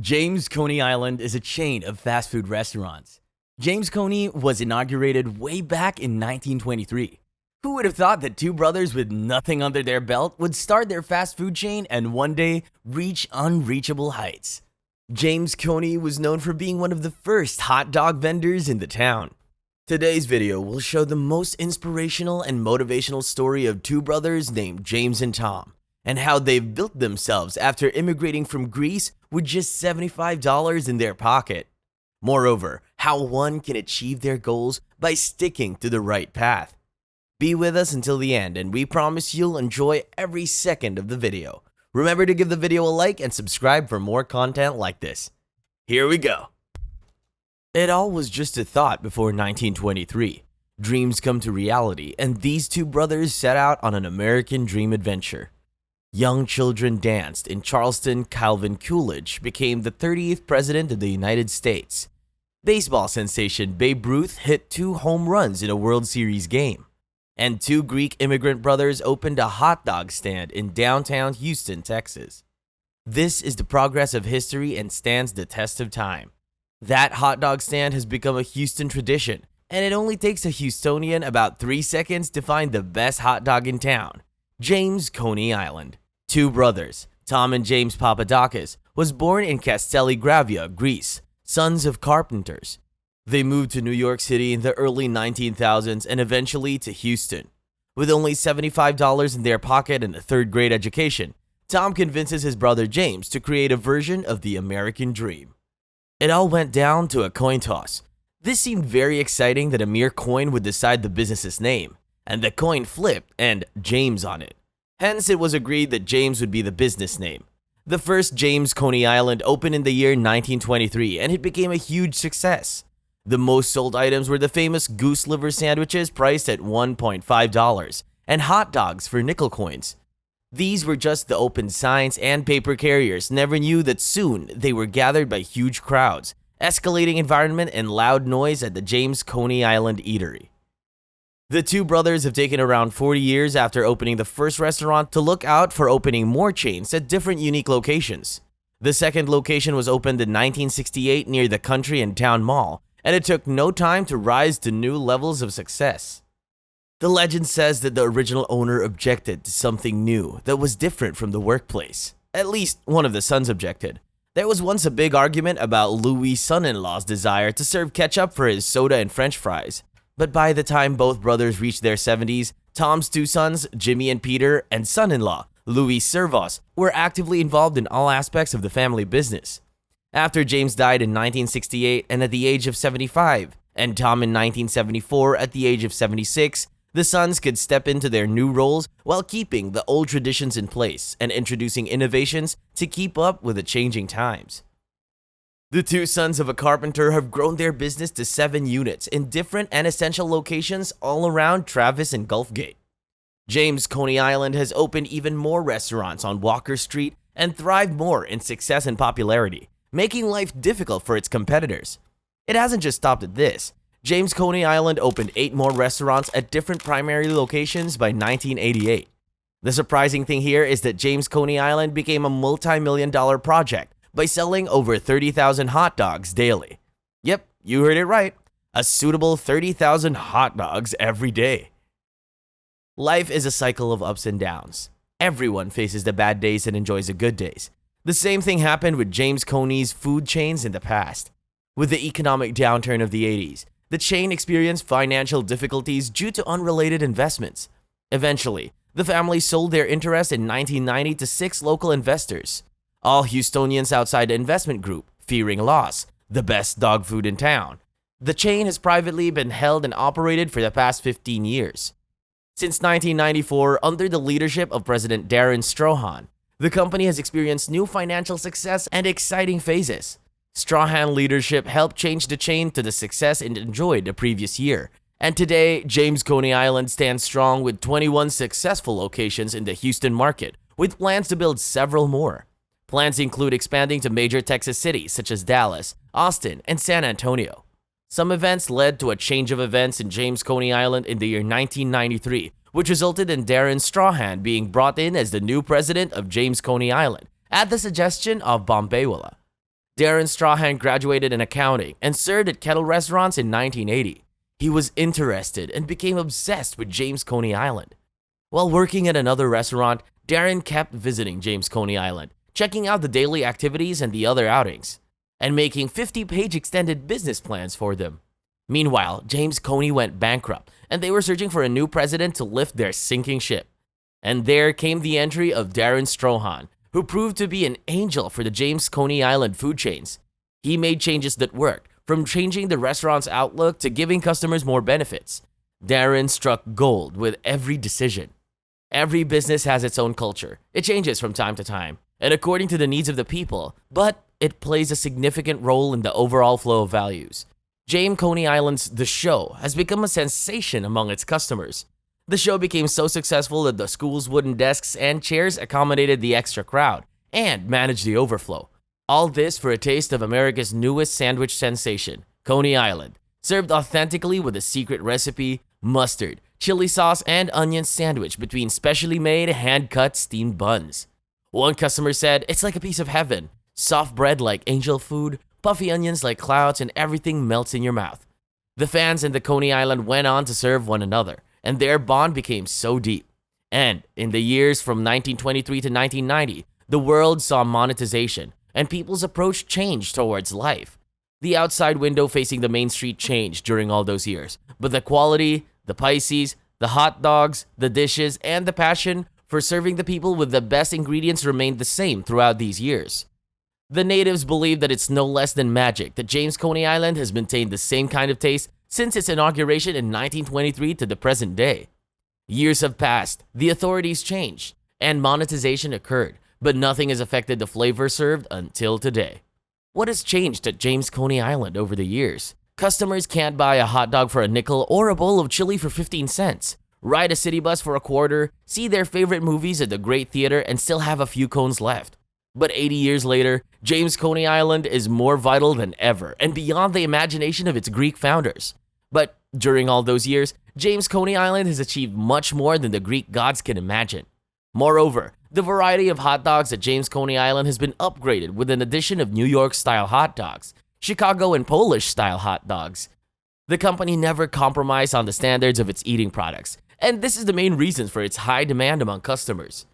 James Coney Island is a chain of fast food restaurants. James Coney was inaugurated way back in 1923. Who would have thought that two brothers with nothing under their belt would start their fast food chain and one day reach unreachable heights? James Coney was known for being one of the first hot dog vendors in the town. Today's video will show the most inspirational and motivational story of two brothers named James and Tom, and how they've built themselves after immigrating from Greece with just $75 in their pocket. Moreover, how one can achieve their goals by sticking to the right path. Be with us until the end, and we promise you'll enjoy every second of the video. Remember to give the video a like and subscribe for more content like this. Here we go. It all was just a thought before 1923. Dreams come to reality, and these two brothers set out on an American dream adventure. Young children danced in Charleston. Calvin Coolidge became the 30th president of the United States. Baseball sensation Babe Ruth hit 2 home runs in a World Series game. And 2 Greek immigrant brothers opened a hot dog stand in downtown Houston, Texas. This is the progress of history and stands the test of time. That hot dog stand has become a Houston tradition, and it only takes a Houstonian about 3 seconds to find the best hot dog in town, James Coney Island. 2 brothers, Tom and James Papadakis, was born in Castelli Gravia, Greece, sons of carpenters. They moved to New York City in the early 1900s and eventually to Houston. With only $75 in their pocket and a 3rd grade education, Tom convinces his brother James to create a version of the American dream. It all went down to a coin toss. This seemed very exciting that a mere coin would decide the business's name, and the coin flipped and James on it. Hence, it was agreed that James would be the business name. The first James Coney Island opened in the year 1923, and it became a huge success. The most sold items were the famous goose liver sandwiches priced at $1.5 and hot dogs for nickel coins. These were just the open signs, and paper carriers never knew that soon they were gathered by huge crowds, escalating environment and loud noise at the James Coney Island eatery. The 2 brothers have taken around 40 years after opening the first restaurant to look out for opening more chains at different unique locations. The 2nd location was opened in 1968 near the Country and Town Mall, and it took no time to rise to new levels of success. The legend says that the original owner objected to something new that was different from the workplace. At least one of the sons objected. There was once a big argument about Louis' son-in-law's desire to serve ketchup for his soda and french fries. But by the time both brothers reached their 70s, Tom's 2 sons, Jimmy and Peter, and son-in-law, Louis Servos, were actively involved in all aspects of the family business. After James died in 1968 and at the age of 75, and Tom in 1974 at the age of 76, the sons could step into their new roles while keeping the old traditions in place and introducing innovations to keep up with the changing times. The 2 sons of a carpenter have grown their business to 7 units in different and essential locations all around Travis and Gulfgate. James Coney Island has opened even more restaurants on Walker Street and thrived more in success and popularity, making life difficult for its competitors. It hasn't just stopped at this. James Coney Island opened 8 more restaurants at different primary locations by 1988. The surprising thing here is that James Coney Island became a multi-million-dollar project by selling over 30,000 hot dogs daily. Yep, you heard it right. A suitable 30,000 hot dogs every day. Life is a cycle of ups and downs. Everyone faces the bad days and enjoys the good days. The same thing happened with James Coney's food chains in the past. With the economic downturn of the 80s, the chain experienced financial difficulties due to unrelated investments. Eventually, the family sold their interest in 1990 to 6 local investors. All Houstonians outside the investment group, fearing loss, the best dog food in town. The chain has privately been held and operated for the past 15 years. Since 1994, under the leadership of President Darren Strahan, the company has experienced new financial success and exciting phases. Strahan leadership helped change the chain to the success it enjoyed the previous year. And today, James Coney Island stands strong with 21 successful locations in the Houston market, with plans to build several more. Plans include expanding to major Texas cities such as Dallas, Austin, and San Antonio. Some events led to a change of events in James Coney Island in the year 1993, which resulted in Darren Strahan being brought in as the new president of James Coney Island at the suggestion of Bombay. Darren Strahan graduated in accounting and served at kettle restaurants in 1980. He was interested and became obsessed with James Coney Island. While working at another restaurant, Darren kept visiting James Coney Island, checking out the daily activities and the other outings, and making 50-page extended business plans for them. Meanwhile, James Coney went bankrupt, and they were searching for a new president to lift their sinking ship. And there came the entry of Darren Strahan, who proved to be an angel for the James Coney Island food chains. He made changes that worked, from changing the restaurant's outlook to giving customers more benefits. Darren struck gold with every decision. Every business has its own culture. It changes from time to time, and according to the needs of the people, but it plays a significant role in the overall flow of values. James Coney Island's The Show has become a sensation among its customers. The show became so successful that the school's wooden desks and chairs accommodated the extra crowd and managed the overflow. All this for a taste of America's newest sandwich sensation, Coney Island, served authentically with a secret recipe, mustard, chili sauce, and onion sandwich between specially made, hand-cut steamed buns. One customer said, "It's like a piece of heaven. Soft bread like angel food, puffy onions like clouds, and everything melts in your mouth." The fans in the Coney Island went on to serve one another, and their bond became so deep. And in the years from 1923 to 1990, the world saw monetization, and people's approach changed towards life. The outside window facing the main street changed during all those years, but the quality, the Pisces, the hot dogs, the dishes, and the passion for serving the people with the best ingredients remained the same throughout these years. The natives believe that it's no less than magic that James Coney Island has maintained the same kind of taste since its inauguration in 1923 to the present day. Years have passed, the authorities changed, and monetization occurred, but nothing has affected the flavor served until today. What has changed at James Coney Island over the years? Customers can't buy a hot dog for a nickel or a bowl of chili for 15 cents, ride a city bus for a quarter, see their favorite movies at the Great Theater, and still have a few cones left. But 80 years later, James Coney Island is more vital than ever and beyond the imagination of its Greek founders. But during all those years, James Coney Island has achieved much more than the Greek gods can imagine. Moreover, the variety of hot dogs at James Coney Island has been upgraded with an addition of New York-style hot dogs, Chicago and Polish-style hot dogs. The company never compromised on the standards of its eating products, and this is the main reason for its high demand among customers.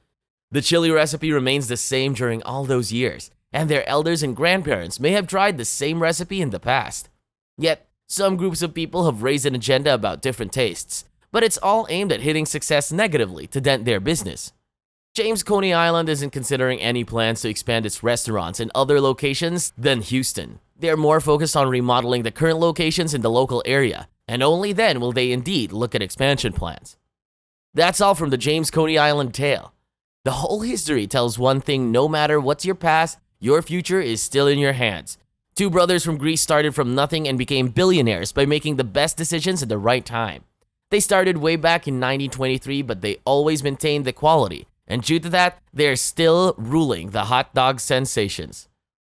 The chili recipe remains the same during all those years, and their elders and grandparents may have tried the same recipe in the past. Yet, some groups of people have raised an agenda about different tastes, but it's all aimed at hitting success negatively to dent their business. James Coney Island isn't considering any plans to expand its restaurants in other locations than Houston. They're more focused on remodeling the current locations in the local area, and only then will they indeed look at expansion plans. That's all from the James Coney Island tale. The whole history tells one thing: no matter what's your past, your future is still in your hands. Two brothers from Greece started from nothing and became billionaires by making the best decisions at the right time. They started way back in 1923, but they always maintained the quality, and due to that, they are still ruling the hot dog sensations.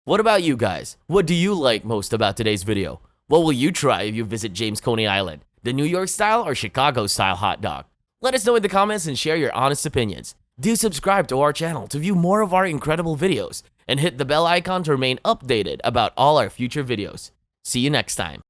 What about you guys? What do you like most about today's video? What will you try if you visit James Coney Island? The New York style or Chicago style hot dog? Let us know in the comments and share your honest opinions. Do subscribe to our channel to view more of our incredible videos, and hit the bell icon to remain updated about all our future videos. See you next time.